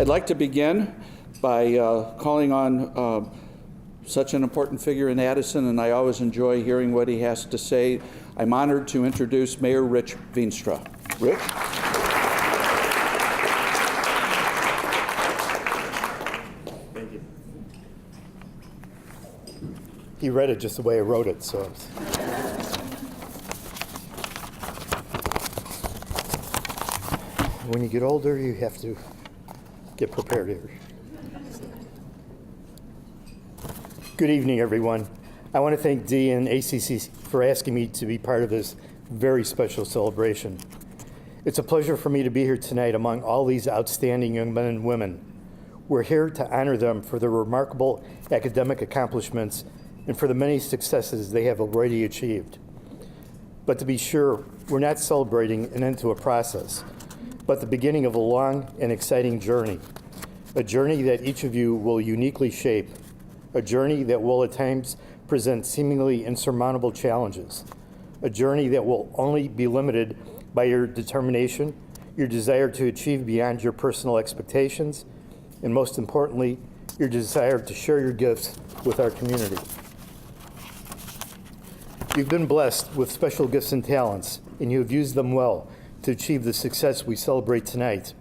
I'd like to begin by calling on such an important figure in Addison, and I always enjoy hearing what he has to say. I'm honored to introduce Mayor Rich Veenstra. Rich? Thank you. He read it just the way I wrote it, so. When you get older, you have to get prepared here. Good evening, everyone. I want to thank Dee and ACCI for asking me to be part of this very special celebration. It's a pleasure for me to be here tonight among all these outstanding young men and women. We're here to honor them for their remarkable academic accomplishments and for the many successes they have already achieved. But to be sure, we're not celebrating an end to a process, but the beginning of a long and exciting journey, a journey that each of you will uniquely shape, a journey that will at times present seemingly insurmountable challenges, a journey that will only be limited by your determination, your desire to achieve beyond your personal expectations, and most importantly, your desire to share your gifts with our community. You've been blessed with special gifts and talents, and you have used them well to achieve the success we celebrate tonight.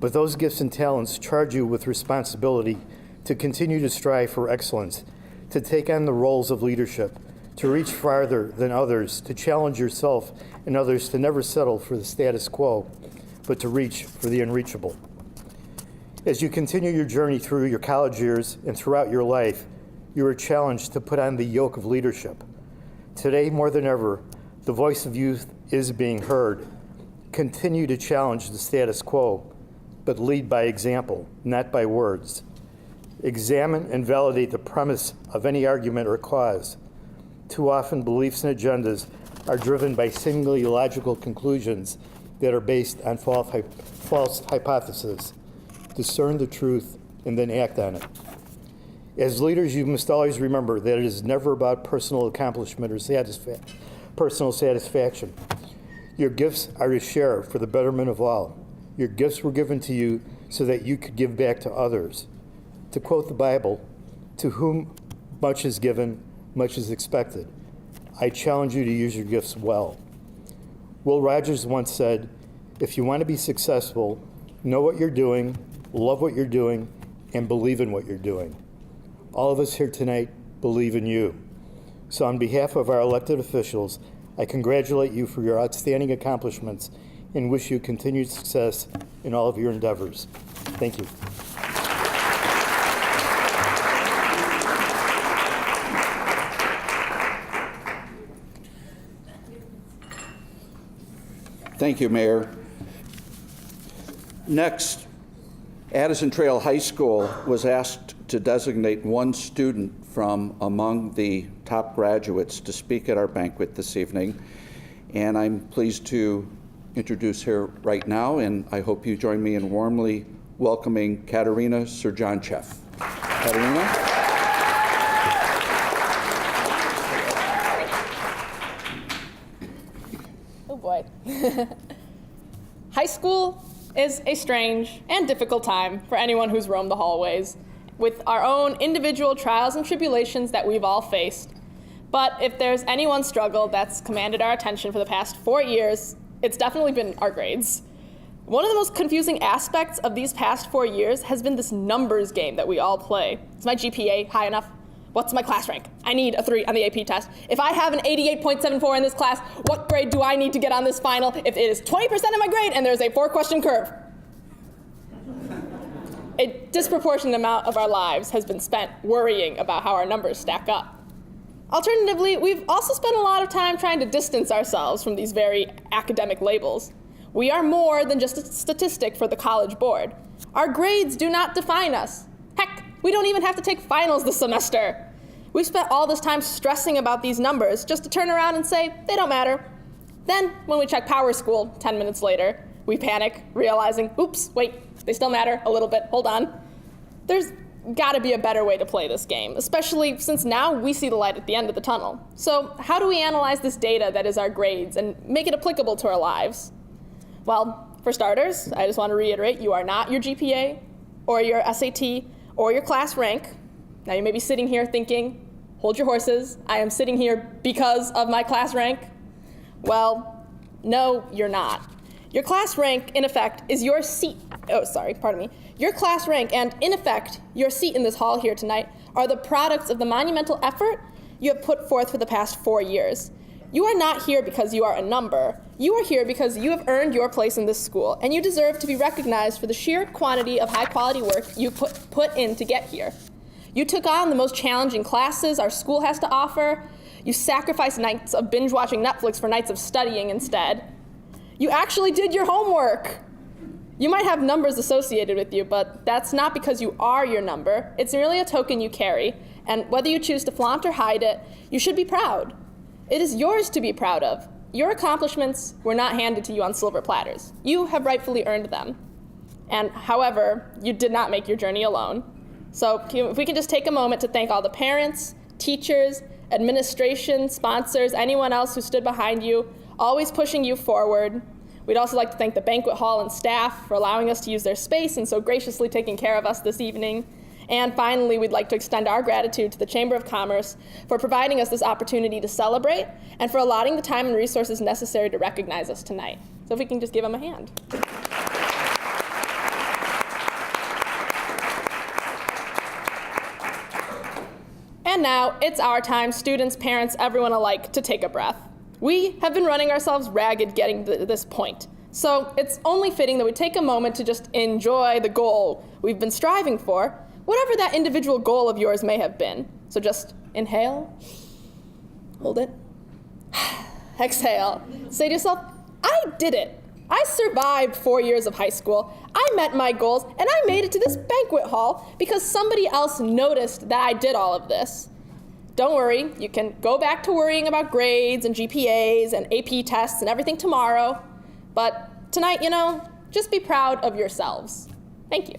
But those gifts and talents charge you with responsibility to continue to strive for excellence, to take on the roles of leadership, to reach farther than others, to challenge yourself and others to never settle for the status quo, but to reach for the unreachable. As you continue your journey through your college years and throughout your life, you are challenged to put on the yoke of leadership. Today, more than ever, the voice of youth is being heard. Continue to challenge the status quo, but lead by example, not by words. Examine and validate the premise of any argument or cause. Too often, beliefs and agendas are driven by seemingly illogical conclusions that are based on false hypotheses. Discern the truth and then act on it. As leaders, you must always remember that it is never about personal accomplishment or personal satisfaction. Your gifts are to share for the betterment of all. Your gifts were given to you so that you could give back to others. To quote the Bible, to whom much is given, much is expected. I challenge you to use your gifts well. Will Rogers once said, if you want to be successful, know what you're doing, love what you're doing, and believe in what you're doing. All of us here tonight believe in you. So on behalf of our elected officials, I congratulate you for your outstanding accomplishments and wish you continued success in all of your endeavors. Thank you. Thank you, Mayor. Next, Addison Trail High School was asked to designate one student from among the top graduates to speak at our banquet this evening. And I'm pleased to introduce her right now, and I hope you join me in warmly welcoming Katerina Serjanchev. Katerina? Oh boy. High school is a strange and difficult time for anyone who's roamed the hallways, with our own individual trials and tribulations that we've all faced. But if there's any one struggle that's commanded our attention for the past 4 years, it's definitely been our grades. One of the most confusing aspects of these past 4 years has been this numbers game that we all play. Is my GPA high enough? What's my class rank? I need a 3 on the AP test. If I have an 88.74 in this class, what grade do I need to get on this final if it is 20% of my grade and there's a 4-question curve? A disproportionate amount of our lives has been spent worrying about how our numbers stack up. Alternatively, we've also spent a lot of time trying to distance ourselves from these very academic labels. We are more than just a statistic for the College Board. Our grades do not define us. Heck, we don't even have to take finals this semester. We've spent all this time stressing about these numbers just to turn around and say, they don't matter. Then, when we check Power School 10 minutes later, we panic, realizing, oops, wait, they still matter a little bit, hold on. There's gotta be a better way to play this game, especially since now we see the light at the end of the tunnel. So how do we analyze this data that is our grades and make it applicable to our lives? Well, for starters, I just want to reiterate, you are not your GPA, or your SAT, or your class rank. Now you may be sitting here thinking, hold your horses, I am sitting here because of my class rank. Well, no, you're not. Your class rank, in effect, is your seat. Your class rank and, in effect, your seat in this hall here tonight are the products of the monumental effort you have put forth for the past 4 years. You are not here because you are a number. You are here because you have earned your place in this school, and you deserve to be recognized for the sheer quantity of high-quality work you put in to get here. You took on the most challenging classes our school has to offer. You sacrificed nights of binge-watching Netflix for nights of studying instead. You actually did your homework. You might have numbers associated with you, but that's not because you are your number. It's merely a token you carry, and whether you choose to flaunt or hide it, you should be proud. It is yours to be proud of. Your accomplishments were not handed to you on silver platters. You have rightfully earned them. And however, you did not make your journey alone. So if we can just take a moment to thank all the parents, teachers, administration, sponsors, anyone else who stood behind you, always pushing you forward. We'd also like to thank the banquet hall and staff for allowing us to use their space and so graciously taking care of us this evening. And finally, we'd like to extend our gratitude to the Chamber of Commerce for providing us this opportunity to celebrate and for allotting the time and resources necessary to recognize us tonight. So if we can just give them a hand. And now, it's our time, students, parents, everyone alike, to take a breath. We have been running ourselves ragged getting to this point. So it's only fitting that we take a moment to just enjoy the goal we've been striving for, whatever that individual goal of yours may have been. So just inhale, hold it, exhale. Say to yourself, I did it. I survived 4 years of high school. I met my goals, and I made it to this banquet hall because somebody else noticed that I did all of this. Don't worry, you can go back to worrying about grades and GPAs and AP tests and everything tomorrow. But tonight, just be proud of yourselves. Thank you.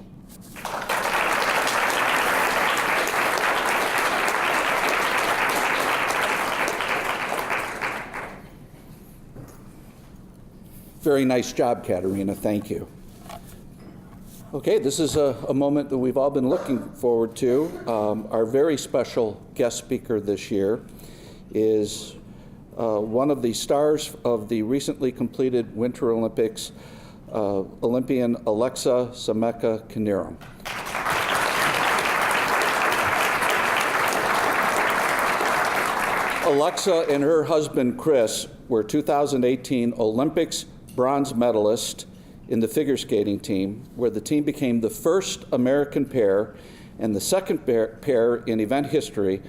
Very nice job, Katerina. Thank you. Okay, this is a moment that we've all been looking forward to. Our very special guest speaker this year is one of the stars of the recently completed Winter Olympics, Olympian Alexa Scimeca Knierim. Alexa and her husband, Chris, were 2018 Olympics bronze medalist in the figure skating team, where the team became the first American pair and the second pair in event history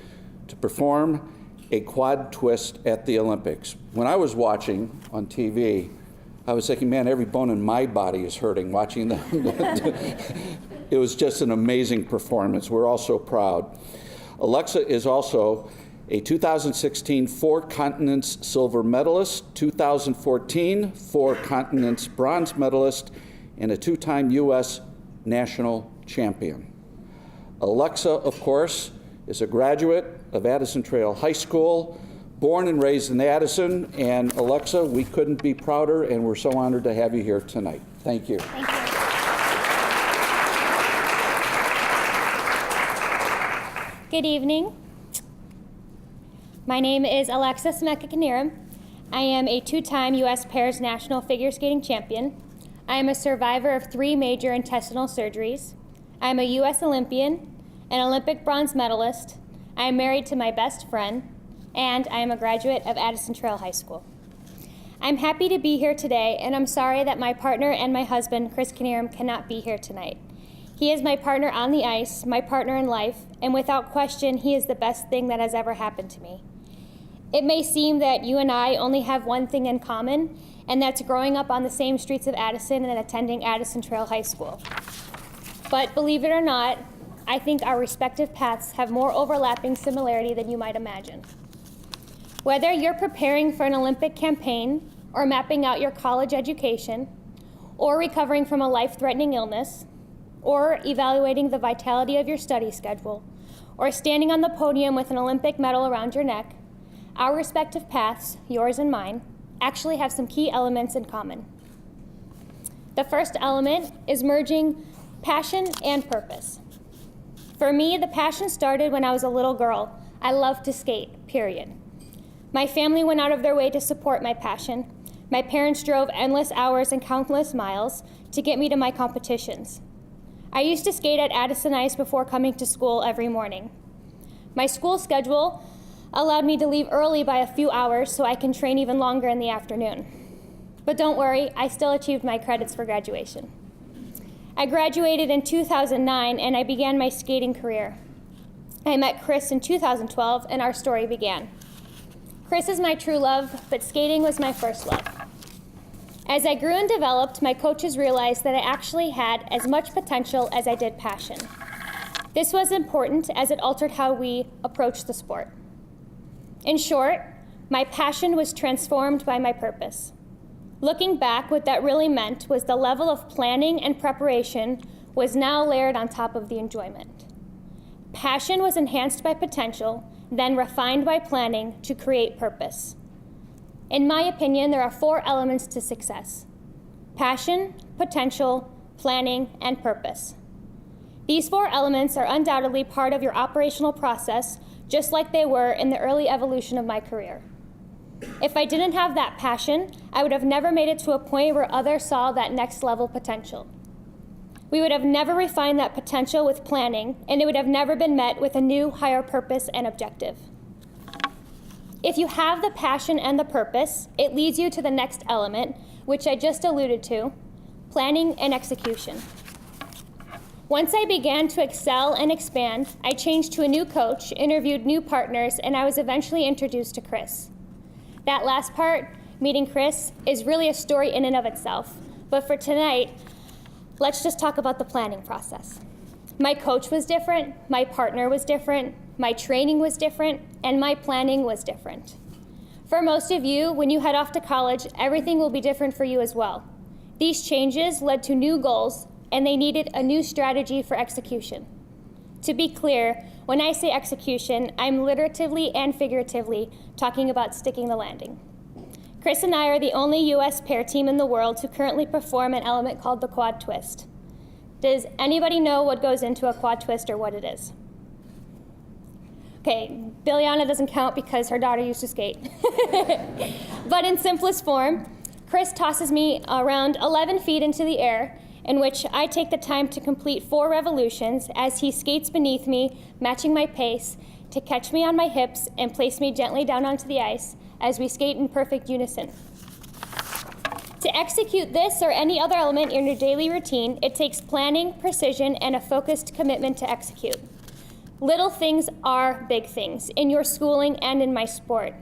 to perform a quad twist at the Olympics. When I was watching on TV, I was thinking, man, every bone in my body is hurting watching them. It was just an amazing performance. We're all so proud. Alexa is also a 2016 Four Continents silver medalist, 2014 Four Continents bronze medalist, and a two-time U.S. national champion. Alexa, of course, is a graduate of Addison Trail High School, born and raised in Addison. And Alexa, we couldn't be prouder, and we're so honored to have you here tonight. Thank you. Thank you. Good evening. My name is Alexa Scimeca Knierim. I am a two-time U.S. Pairs National Figure Skating Champion. I am a survivor of 3 major intestinal surgeries. I am a U.S. Olympian, an Olympic bronze medalist. I am married to my best friend, and I am a graduate of Addison Trail High School. I'm happy to be here today, and I'm sorry that my partner and my husband, Chris Knierim, cannot be here tonight. He is my partner on the ice, my partner in life, and without question, he is the best thing that has ever happened to me. It may seem that you and I only have one thing in common, and that's growing up on the same streets of Addison and attending Addison Trail High School. But believe it or not, I think our respective paths have more overlapping similarity than you might imagine. Whether you're preparing for an Olympic campaign, or mapping out your college education, or recovering from a life-threatening illness, or evaluating the vitality of your study schedule, or standing on the podium with an Olympic medal around your neck, our respective paths, yours and mine, actually have some key elements in common. The first element is merging Passion and purpose. For me, the passion started when I was a little girl. I loved to skate, period. My family went out of their way to support my passion. My parents drove endless hours and countless miles to get me to my competitions. I used to skate at Addison Ice before coming to school every morning. My school schedule allowed me to leave early by a few hours so I can train even longer in the afternoon. But don't worry, I still achieved my credits for graduation. I graduated in 2009 and I began my skating career. I met Chris in 2012 and our story began. Chris is my true love, but skating was my first love. As I grew and developed, my coaches realized that I actually had as much potential as I did passion. This was important as it altered how we approached the sport. In short, my passion was transformed by my purpose. Looking back, what that really meant was the level of planning and preparation was now layered on top of the enjoyment. Passion was enhanced by potential, then refined by planning to create purpose. In my opinion, there are 4 elements to success: passion, potential, planning, and purpose. These 4 elements are undoubtedly part of your operational process, just like they were in the early evolution of my career. If I didn't have that passion, I would have never made it to a point where others saw that next level potential. We would have never refined that potential with planning, and it would have never been met with a new, higher purpose and objective. If you have the passion and the purpose, it leads you to the next element, which I just alluded to, planning and execution. Once I began to excel and expand, I changed to a new coach, interviewed new partners, and I was eventually introduced to Chris. That last part, meeting Chris, is really a story in and of itself. But for tonight, let's just talk about the planning process. My coach was different, my partner was different, my training was different, and my planning was different. For most of you, when you head off to college, everything will be different for you as well. These changes led to new goals, and they needed a new strategy for execution. To be clear, when I say execution, I'm literatively and figuratively talking about sticking the landing. Chris and I are the only U.S. pair team in the world to currently perform an element called the quad twist. Does anybody know what goes into a quad twist or what it is? Okay, Biljana doesn't count because her daughter used to skate. But in simplest form, Chris tosses me around 11 feet into the air, in which I take the time to complete 4 revolutions as he skates beneath me, matching my pace, to catch me on my hips and place me gently down onto the ice as we skate in perfect unison. To execute this or any other element in your daily routine, it takes planning, precision, and a focused commitment to execute. Little things are big things in your schooling and in my sport.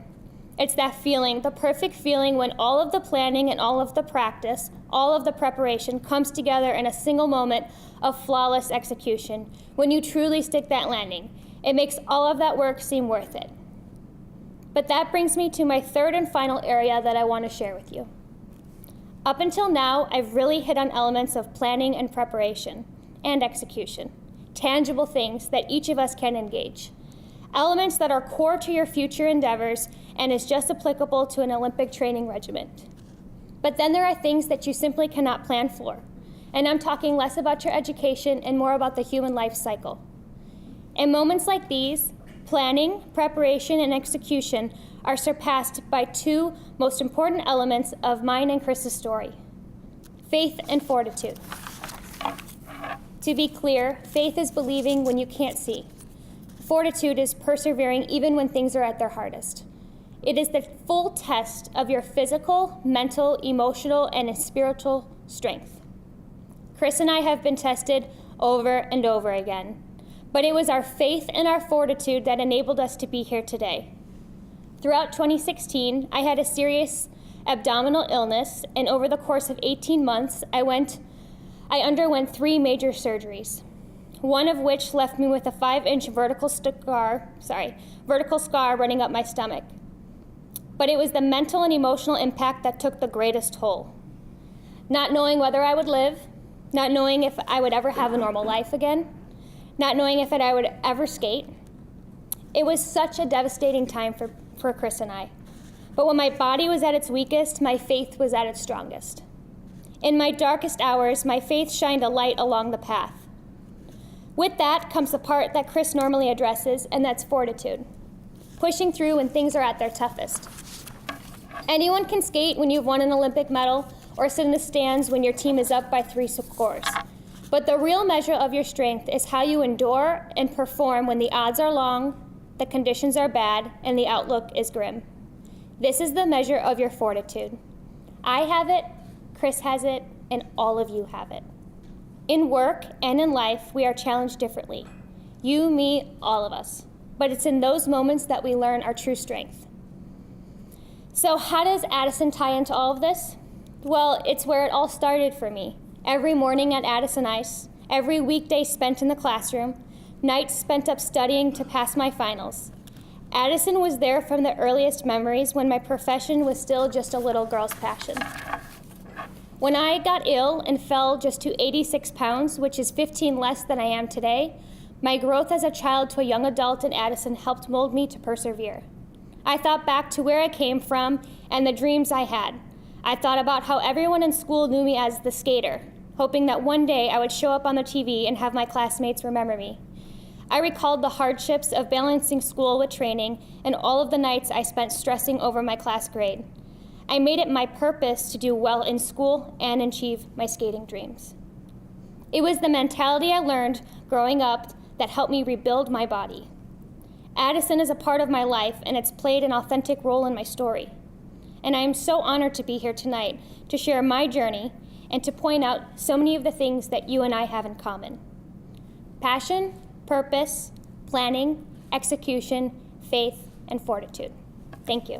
It's that feeling, the perfect feeling when all of the planning and all of the practice, all of the preparation comes together in a single moment of flawless execution. When you truly stick that landing, it makes all of that work seem worth it. But that brings me to my 3rd and final area that I want to share with you. Up until now, I've really hit on elements of planning and preparation and execution, tangible things that each of us can engage. Elements that are core to your future endeavors and is just applicable to an Olympic training regimen. But then there are things that you simply cannot plan for. And I'm talking less about your education and more about the human life cycle. In moments like these, planning, preparation, and execution are surpassed by 2 most important elements of mine and Chris's story: faith and fortitude. To be clear, faith is believing when you can't see. Fortitude is persevering even when things are at their hardest. It is the full test of your physical, mental, emotional, and spiritual strength. Chris and I have been tested over and over again, but it was our faith and our fortitude that enabled us to be here today. Throughout 2016, I had a serious abdominal illness, and over the course of 18 months, I underwent 3 major surgeries, one of which left me with a 5-inch vertical scar running up my stomach. But it was the mental and emotional impact that took the greatest toll. Not knowing whether I would live, not knowing if I would ever have a normal life again, not knowing if I would ever skate. It was such a devastating time for Chris and I. But when my body was at its weakest, my faith was at its strongest. In my darkest hours, my faith shined a light along the path. With that comes the part that Chris normally addresses, and that's fortitude. Pushing through when things are at their toughest. Anyone can skate when you've won an Olympic medal or sit in the stands when your team is up by 3 scores. But the real measure of your strength is how you endure and perform when the odds are long, the conditions are bad, and the outlook is grim. This is the measure of your fortitude. I have it, Chris has it, and all of you have it. In work and in life, we are challenged differently. You, me, all of us. But it's in those moments that we learn our true strength. So how does Addison tie into all of this? Well, it's where it all started for me. Every morning at Addison Ice, every weekday spent in the classroom, nights spent up studying to pass my finals. Addison was there from the earliest memories when my profession was still just a little girl's passion. When I got ill and fell just to 86 pounds, which is 15 less than I am today, my growth as a child to a young adult in Addison helped mold me to persevere. I thought back to where I came from and the dreams I had. I thought about how everyone in school knew me as the skater, hoping that one day I would show up on the TV and have my classmates remember me. I recalled the hardships of balancing school with training and all of the nights I spent stressing over my class grade. I made it my purpose to do well in school and achieve my skating dreams. It was the mentality I learned growing up that helped me rebuild my body. Addison is a part of my life, and it's played an authentic role in my story. And I am so honored to be here tonight to share my journey and to point out so many of the things that you and I have in common. Passion, purpose, planning, execution, faith, and fortitude. Thank you.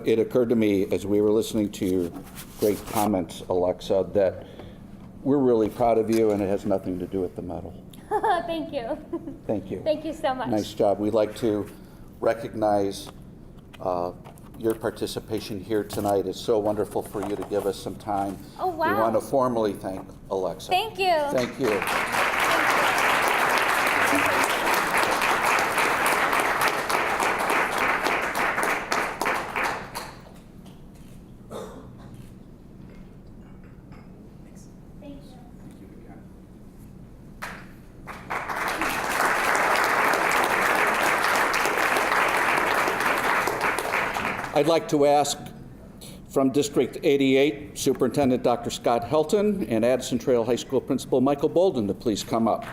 It occurred to me as we were listening to your great comments, Alexa, that we're really proud of you, and it has nothing to do with the medal. Thank you. Thank you. Thank you so much. Nice job. We'd like to recognize your participation here tonight. It's so wonderful for you to give us some time. Oh, wow. We want to formally thank Alexa. Thank you. Thank you. I'd like to ask from District 88, Superintendent Dr. Scott Helton and Addison Trail High School Principal Michael Bolden to please come up.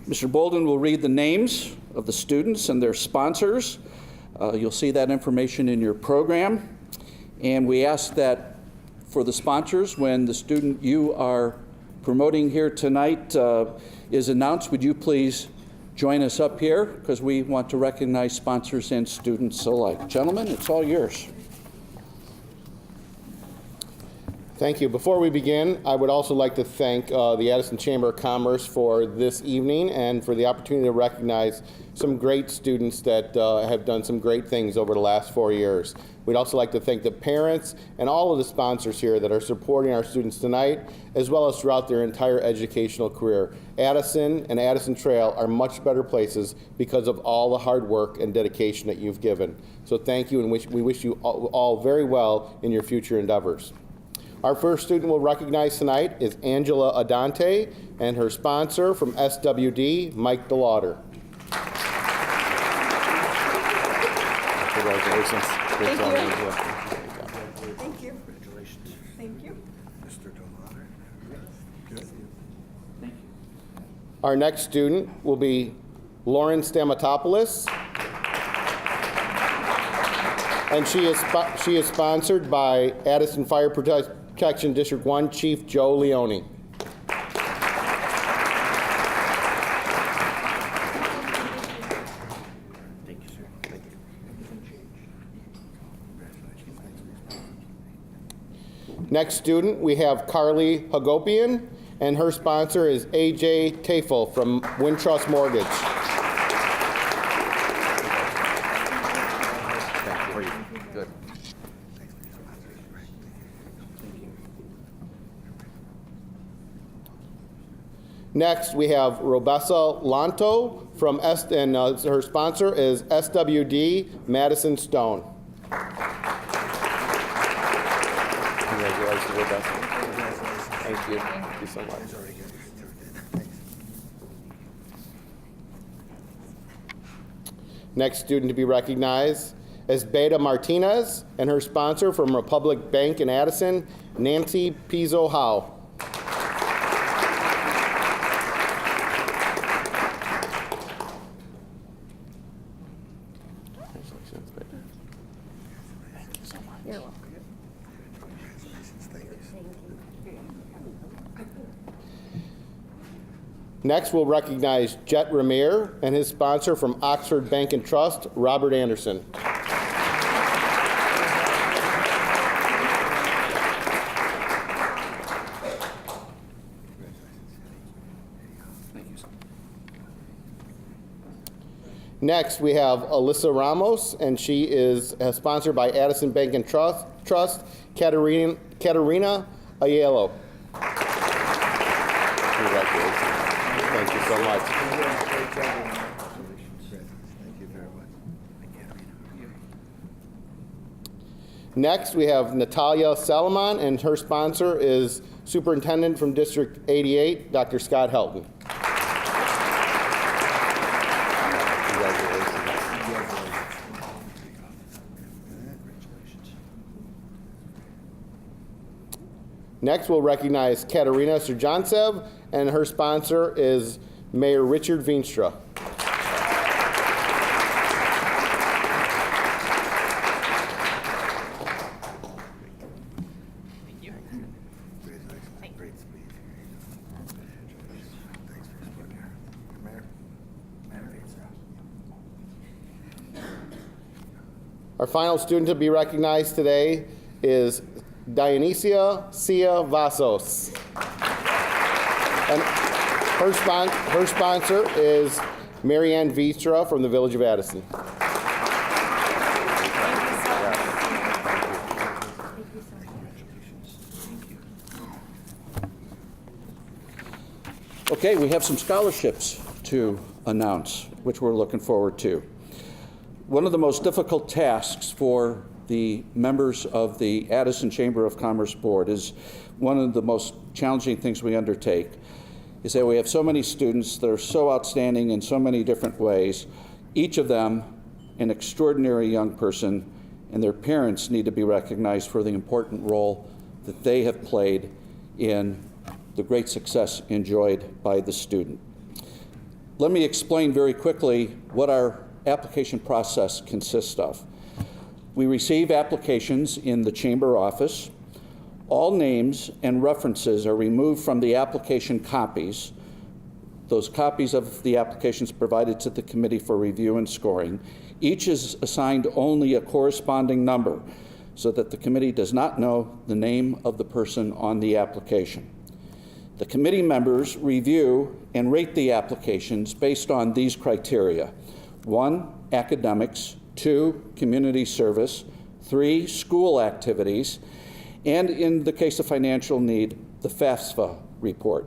Mr. Bolden will read the names of the students and their sponsors. You'll see that information in your program. And we ask that for the sponsors, when the student you are promoting here tonight is announced, would you please join us up here, because we want to recognize sponsors and students alike. Gentlemen, it's all yours. Thank you. Before we begin, I would also like to thank the Addison Chamber of Commerce for this evening and for the opportunity to recognize some great students that have done some great things over the last 4 years. We'd also like to thank the parents and all of the sponsors here that are supporting our students tonight, as well as throughout their entire educational career. Addison and Addison Trail are much better places because of all the hard work and dedication that you've given. So thank you, and we wish you all very well in your future endeavors. Our first student we'll recognize tonight is Angela Adante and her sponsor from SWD, Mike DeLauder. Congratulations. Thank you. Thank you. Congratulations. Thank you. Mr. DeLauder. Good. Thank you. Our next student will be Lauren Stamatopoulos. And she is sponsored by Addison Fire Protection District 1 Chief Joe Leone. Thank you, sir. Thank you. Next student, we have Carly Hagopian, and her sponsor is AJ Tafel from Wintrust Mortgage. Good. Next, we have Robessa Lanto from and her sponsor is SWD Madison Stone. Congratulations, Robessa. Thank you. Thank you so much. Next student to be recognized is Beta Martinez and her sponsor from Republic Bank in Addison, Nancy Pizzo Howe. Next, we'll recognize Jet Ramir and his sponsor from Oxford Bank and Trust, Robert Anderson. Next, we have Alyssa Ramos, and she is sponsored by Addison Bank and Trust, Katerina Aiello. Congratulations. Thank you so much. Thank you very much. Next, we have Natalia Salomon, and her sponsor is Superintendent from District 88, Dr. Scott Helton. Next, we'll recognize Katerina Surjantsev, and her sponsor is Mayor Richard Veenstra. Our final student to be recognized today is Dionysia Cia Vasos. And her sponsor is Marianne Veenstra from the Village of Addison. Okay, we have some scholarships to announce, which we're looking forward to. One of the most difficult tasks for the members of the Addison Chamber of Commerce Board is one of the most challenging things we undertake is that we have so many students that are so outstanding in so many different ways, each of them an extraordinary young person, and their parents need to be recognized for the important role that they have played in the great success enjoyed by the student. Let me explain very quickly what our application process consists of. We receive applications in the chamber office. All names and references are removed from the application copies. Those copies of the applications provided to the committee for review and scoring. Each is assigned only a corresponding number so that the committee does not know the name of the person on the application. The committee members review and rate the applications based on these criteria. 1, academics. 2, community service. 3, school activities. And in the case of financial need, the FAFSA report.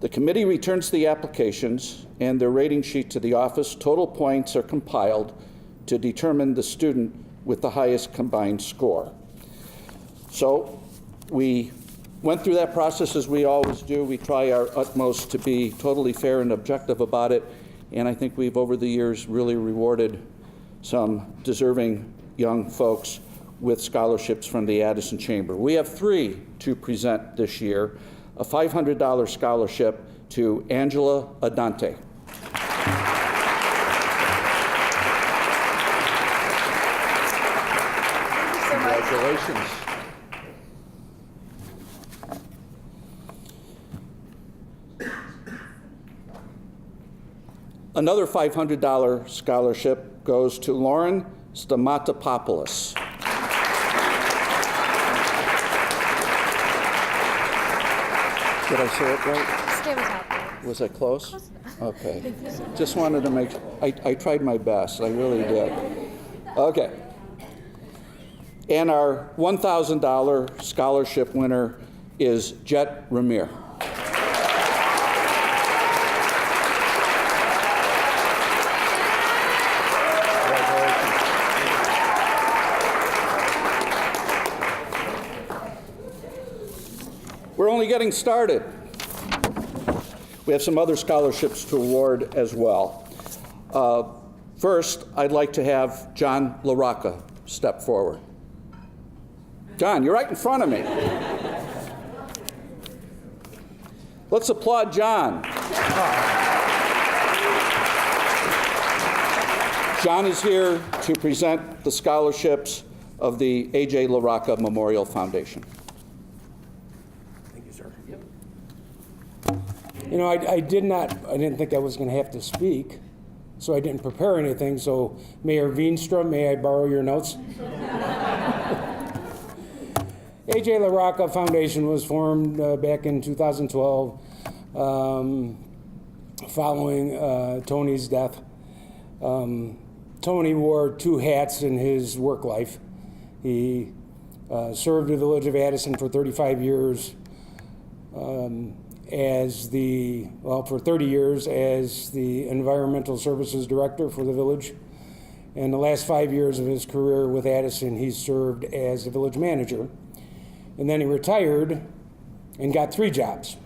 The committee returns the applications and their rating sheet to the office. Total points are compiled to determine the student with the highest combined score. So we went through that process as we always do. We try our utmost to be totally fair and objective about it. And I think we've, over the years, really rewarded some deserving young folks with scholarships from the Addison Chamber. We have 3 to present this year. A $500 scholarship to Angela Adante. Congratulations. Another $500 scholarship goes to Lauren Stamatopoulos. Did I say it right? Was I close? Okay. Just wanted to make, I tried my best. I really did. Okay. And our $1,000 scholarship winner is Jet Ramir. getting started. We have some other scholarships to award as well. First, I'd like to have John LaRocca step forward. John, you're right in front of me. Let's applaud John. John is here to present the scholarships of the A.J. LaRocca Memorial Foundation. Thank you, sir. You know, I didn't think I was going to have to speak, so I didn't prepare anything. So, Mayor Veenstra, may I borrow your notes? A.J. LaRocca Foundation was formed back in 2012 following Tony's death. Tony wore two hats in his work life. He served the village of Addison for 35 years for 30 years as the Environmental Services Director for the village. And the last 5 years of his career with Addison, he served as the village manager. And then he retired and got 3 jobs.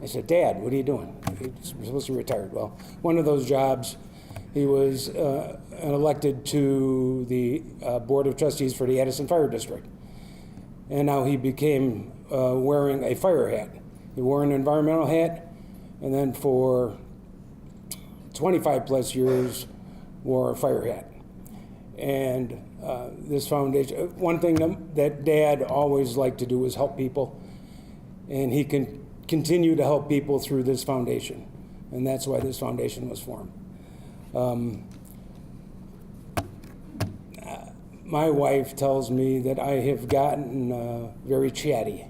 I said, Dad, what are you doing? He's supposed to be retired. Well, one of those jobs, he was elected to the Board of Trustees for the Addison Fire District. And now he became wearing a fire hat. He wore an environmental hat, and then for 25 plus years wore a fire hat. And this foundation, one thing that Dad always liked to do was help people, and he can continue to help people through this foundation, and that's why this foundation was formed. My wife tells me that I have gotten very chatty,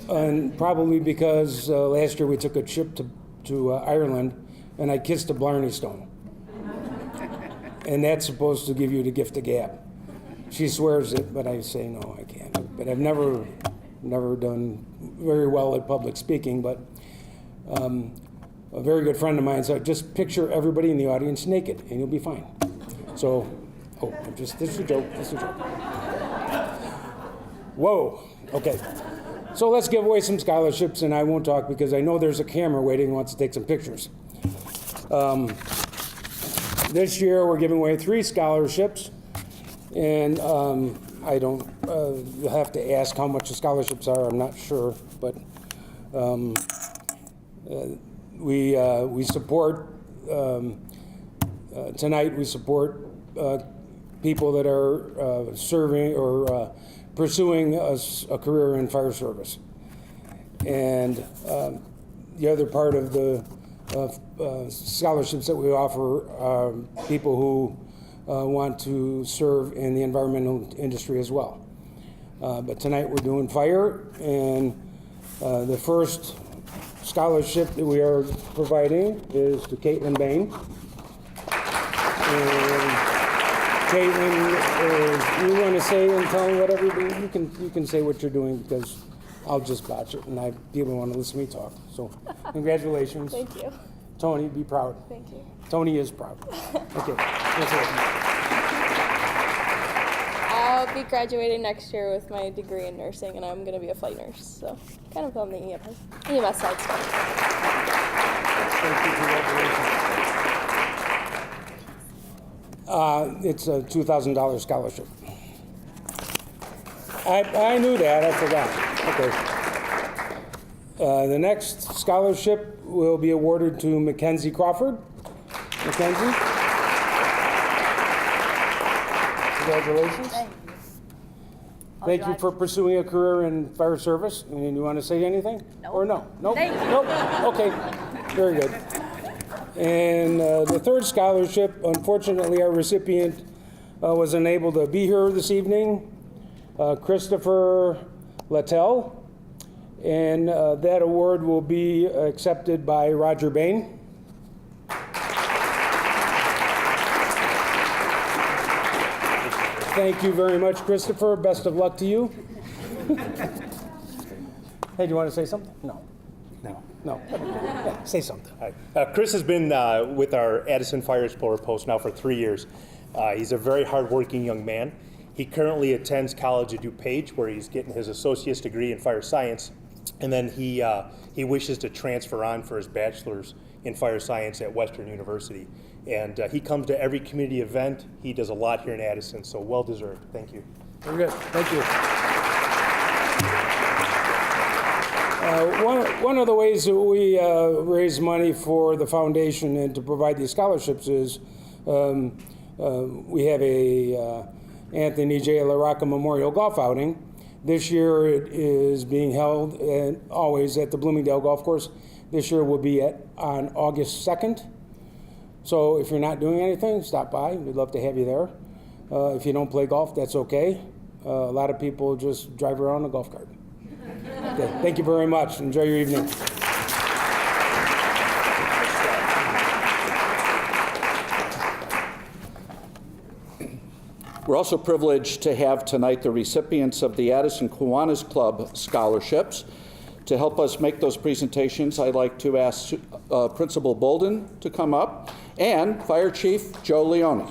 and probably because last year we took a trip to Ireland, and I kissed a Blarney Stone. And that's supposed to give you the gift of gab. She swears it, but I say, no, I can't. But I've never done very well at public speaking, but a very good friend of mine said, just picture everybody in the audience naked, and you'll be fine. So, this is a joke, Whoa, okay. So let's give away some scholarships, and I won't talk because I know there's a camera waiting who wants to take some pictures. This year, we're giving away 3 scholarships, and I don't, you'll have to ask how much the scholarships are, I'm not sure, but we support, tonight we support people that are serving or pursuing a career in fire service. And the other part of the scholarships that we offer are people who want to serve in the environmental industry as well. But tonight we're doing fire, and the first scholarship that we are providing is to Caitlin Bain. And Caitlin, you want to say and tell them whatever you're doing? You can say what you're doing because I'll just botch it, and people want to listen to me talk. So, congratulations. Thank you. Tony, be proud. Thank you. Tony is proud. Okay. That's it. I'll be graduating next year with my degree in nursing, and I'm going to be a flight nurse. So, kind of on the EMS side stuff. Thank you. Congratulations. It's a $2,000 scholarship. I knew that. I forgot. Okay. The next scholarship will be awarded to Mackenzie Crawford. Mackenzie? Congratulations. Thank you for pursuing a career in fire service. And you want to say anything? No. Or no? Nope. Thank you. Nope. Okay. Very good. And the third scholarship, unfortunately, our recipient was unable to be here this evening, Christopher Littell. And that award will be accepted by Roger Bain. Thank you very much, Christopher. Best of luck to you. Hey, do you want to say something? No. Yeah, say something. Hi. Chris has been with our Addison Fire Explorer post now for 3 years. He's a very hardworking young man. He currently attends college at DuPage, where he's getting his associate's degree in fire science, and then he wishes to transfer on for his bachelor's in fire science at Western University. And he comes to every community event. He does a lot here in Addison, so well deserved. Thank you. Very good. Thank you. One of the ways that we raise money for the foundation and to provide these scholarships is we have a Anthony J. LaRocca Memorial Golf Outing. This year it is being held always at the Bloomingdale Golf Course. This year will be on August 2nd. So if you're not doing anything, stop by. We'd love to have you there. If you don't play golf, that's okay. A lot of people just drive around in a golf cart. Okay, thank you very much. Enjoy your evening. We're also privileged to have tonight the recipients of the Addison Kiwanis Club scholarships. To help us make those presentations, I'd like to ask Principal Bolden to come up and Fire Chief Joe Leone.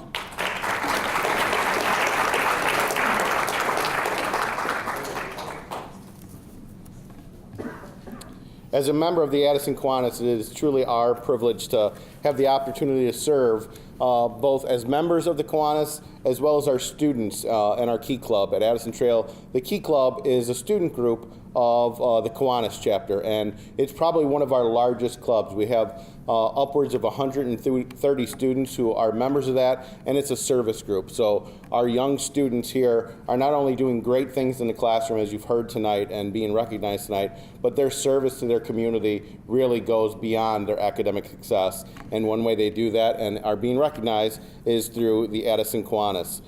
As a member of the Addison Kiwanis, it is truly our privilege to have the opportunity to serve both as members of the Kiwanis as well as our students and our Key Club at Addison Trail. The Key Club is a student group of the Kiwanis chapter, and it's probably one of our largest clubs. We have upwards of 130 students who are members of that, and it's a service group. So our young students here are not only doing great things in the classroom, as you've heard tonight, and being recognized tonight, but their service to their community really goes beyond their academic success. And one way they do that and are being recognized is through the Addison Kiwanis.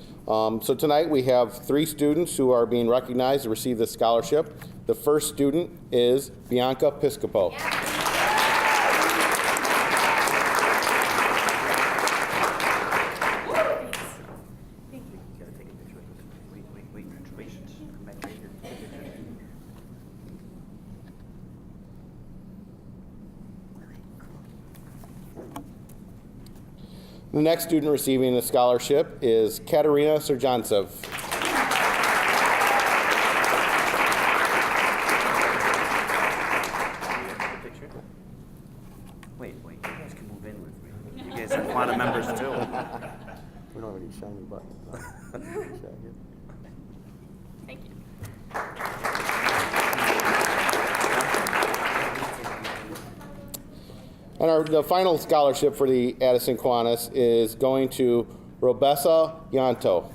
So tonight we have 3 students who are being recognized to receive this scholarship. The first student is Bianca Piscopo. The next student receiving the scholarship is Katerina Serjantsev. Wait, you guys can move in with me. You guys are Kiwanis members too. We don't have any shiny buttons. Thank you. And the final scholarship for the Addison Kiwanis is going to Robessa Yanto.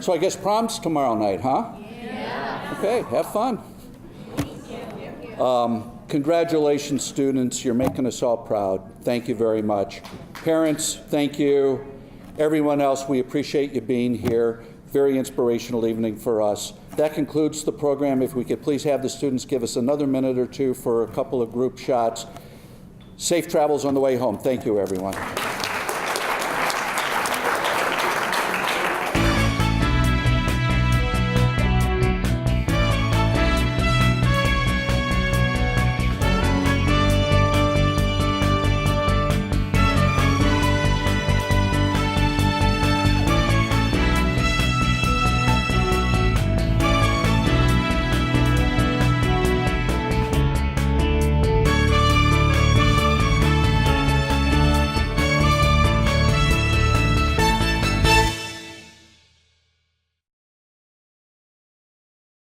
So I guess prom's tomorrow night, huh? Okay, have fun. Congratulations, students. You're making us all proud. Thank you very much. Parents, thank you. Everyone else, we appreciate you being here. Very inspirational evening for us. That concludes the program. If we could please have the students give us another minute or two for a couple of group shots. Safe travels on the way home. Thank you, everyone.